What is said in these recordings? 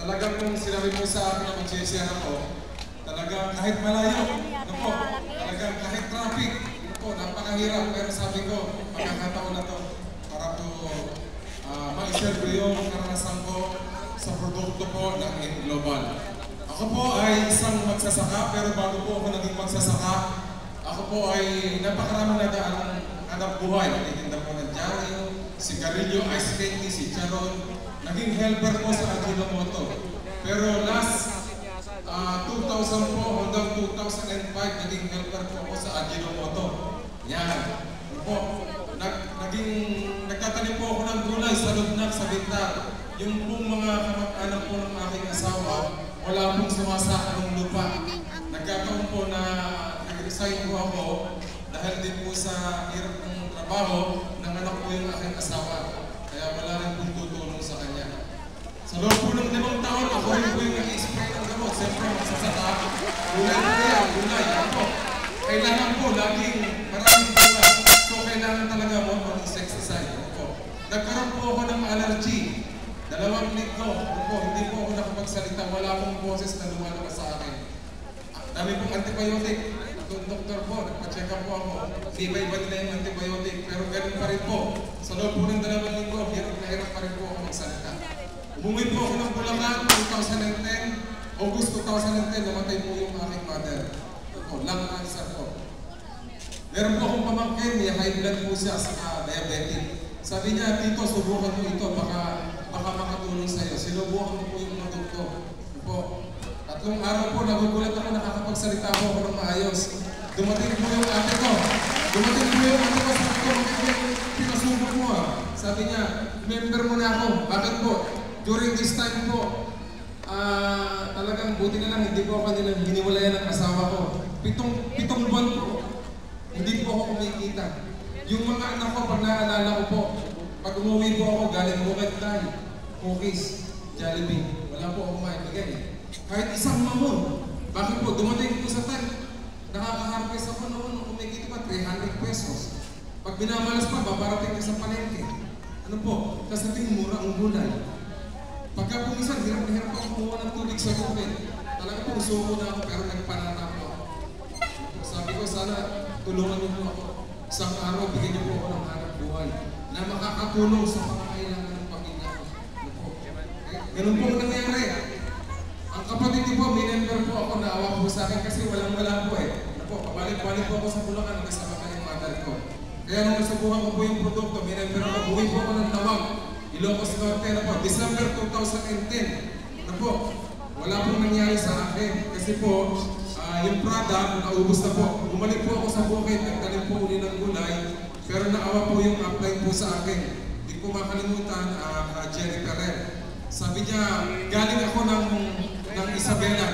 talagang kung sinabi mo sa akin na mag-share ako, talagang kahit malayo, ano po, talagang kahit traffic, ano po, napakahirap. Pero sabi ko, magkakataon na to para po ma-share ko yung karanasan ko sa produkto po ng Global. Ako po ay isang magsasaka, pero bago po ako naging magsasaka, ako po ay napakaraming nadaan anak buhay. Nagtitinda po ng dyaryo, sigarilyo, ice candy, si Charon. Naging helper po sa Ajinomoto. Pero last 2000 po hanggang 2005, naging helper po ako sa Ajinomoto. Yan. Po, nagtatanim po ako ng gulay sa Lugnak, sa Bintar. Yung pong mga kamag-anak po ng aking asawa, wala pong sumasaka ng lupa. Nagkataon po na nag-resign po ako dahil din po sa hirap ng trabaho, nanganak po yung aking asawa. Kaya wala rin pong tutulong sa kanya. Sa loob po ng 5 taon, ako rin po yung nag-i-spray ng gamot. Siyempre, magsasaka, gulay na kaya, gulay. Ako, kailangan po laging maraming gulay. So, kailangan talaga mo mag-exercise. Ako, nagkaroon po ako ng allergy. 2 linggo. Ako, hindi po ako nakapagsalita. Wala akong boses na lumalabas sa akin. Dami pong antibiotic. Itong doktor po, nagpa-check up po ako. Hindi ba iba nila yung antibiotic? Pero ganun pa rin po. Sa loob po ng 2 linggo, hirap na hirap pa rin po ako magsalita. Umuwi po ako ng Bulacan 2010. August 2010, namatay po yung aking mother. Ako, lung cancer po. Meron po akong pamangkin, may high blood po siya, saka diabetic. Sabi niya, Tito, subukan mo ito, baka makatulong sa'yo. Sinubukan mo po yung produkto. Po, 3 araw po, nagugulat ako, nakakapagsalita po ako ng maayos. Dumating po yung ate ko. Sabi ko, pinasubok mo ah. Sabi niya, member mo na ako. Bakit po? During this time po, talagang buti na lang, hindi po ako nilang hiniwalayan ng asawa ko. 7 buwan po, hindi po ako kumikita. Yung mga anak ko, pag naalala ko po, pag umuwi po ako, galing Bukit Day, cookies, Jollibee, wala po ako maibigay eh. Kahit isang mamon, bakit po, dumating po sa time, nakaka-harvest ako noon, nung kumikita pa, 300 pesos. Pag binamalas pa, babarating ka sa palengke. Ano po, kasi ito mura ang gulay. Pagka po minsan, hirap na hirap ako kumuha ng tubig sa tubig. Talaga po, suko na ako, pero nagpanata po ako. Sabi ko, sana tulungan niyo po ako. Isang araw, bigyan niyo po ako ng hanap buhay na makakatulong sa pangangailangan ng pamilya ko. Ganun po nangyari. Ang kapatid ko po, minember po ako, naawa po sa akin kasi walang-wala po eh. Pabalik-balik po ako sa Bulacan, kasama ka yung mother ko. Kaya nung nasubukan ko po yung produkto, minember ako, buhay po ako ng Tawag. Ilocos Norte na po, December 2010. Na po, wala pong nangyari sa akin. Kasi po, yung product, naubos na po. Bumalik po ako sa bukid, nagtanim po uli ng gulay. Pero naawa po yung upline po sa akin. Hindi ko makalimutan, Jerry Ferrer. Sabi niya, galing ako ng Isabela.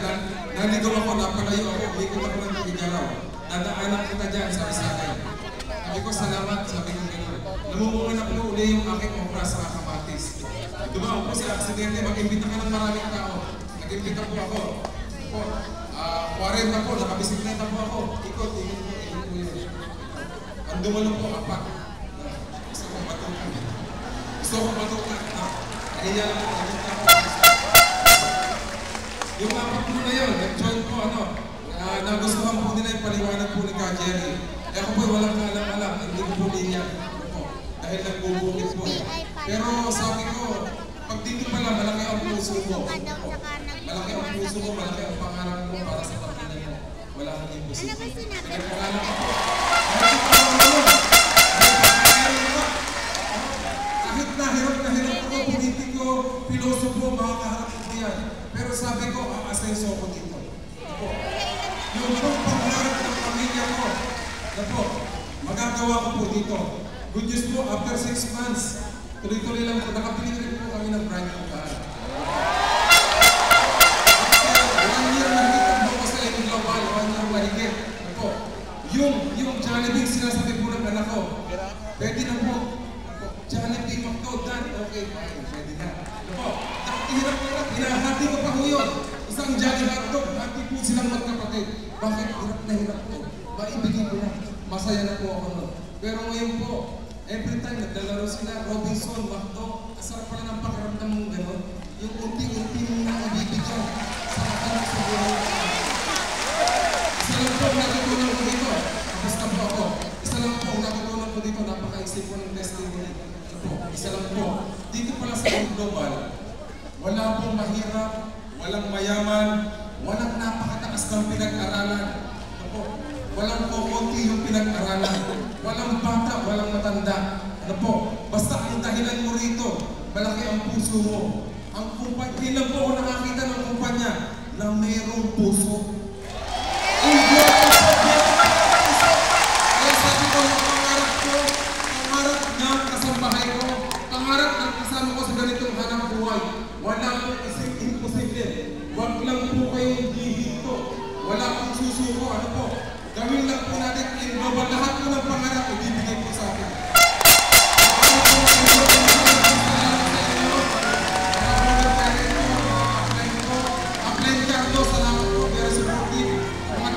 Naligaw ako, napalayo ako, ikot ako ng Igaraw. Dadaanan kita dyan, sabi sa akin. Sabi ko, salamat, sabi ko gano'n. Namumungan na po uli yung aking obra sa Kamatis. Dumaan po sa aksidente, mag-imbita ka ng maraming tao. Nag-imbita po ako. 40 po, nakabisikleta po ako. Ikot po yun. Ang dumalo po, 4. Gusto ko matukan. Kaya lang po, yung 4 po na yun, nag-join po, nagustuhan po nila yung paliwanag po ni Ka Jerry. Kaya ako po, walang alam-alam, hindi ko po linya. Dahil nagbubukit po. Pero sabi ko, pag dito pala, malaki ang puso mo. Malaki ang puso mo, malaki ang pangarap mo para sa pamilya mo. Wala kang imposible. Pinagpangalan ko po. Kahit na hirap ako, politiko, pilosopo, makakaharap ko yan. Pero sabi ko, asenso ko dito. Yung pangarap ng pamilya ko, magagawa ko po dito. Good news po, after 6 months, tuloy-tuloy lang po, nakapili rin po kami ng brand new car. 1 year na higit po sa Global, 1 year mahigit. Yung Jollibee sinasabi po ng anak ko, pwede na po. Jollibee, McDo, Dan, okay, fine, pwede na. Hirap-hirap, hinahati ko pa po yun. Isang Jollibee hotdog, hati po silang magkapatid. Bakit hirap na hirap po? Maibigin ko na, masaya na po ako nun. Pero ngayon po, every time naglalaro sila, Robinson, McDo, asarap pala ng pakiramdam mong gano'n. Yung unti-unti mong mag-isip po ng testimony. Ito po, isa lang po. Dito pala sa global, wala pong mahirap, walang mayaman, walang napakataas ng pinag-aralan. Ito po, walang kukunti yung pinag-aralan. Walang bata, walang matanda. Ano po, basta ang dahilan mo rito, malaki ang puso mo. Ang kumpanya, hindi lang po ako nakakita ng kumpanya na mayroong puso. Ang kaya sabi ko, pangarap ng kasambahay ko, pangarap ng kasama ko sa ganitong hanap buhay. Wala pong isip imposible. Huwag lang po kayong dihito. Wala pong susuko. Ano po? Gawin lang po natin in global. Lahat po ng pangarap, ibibigay po sa akin.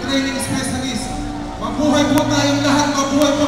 Training specialist. Mabuhay po tayong lahat, mabuhay po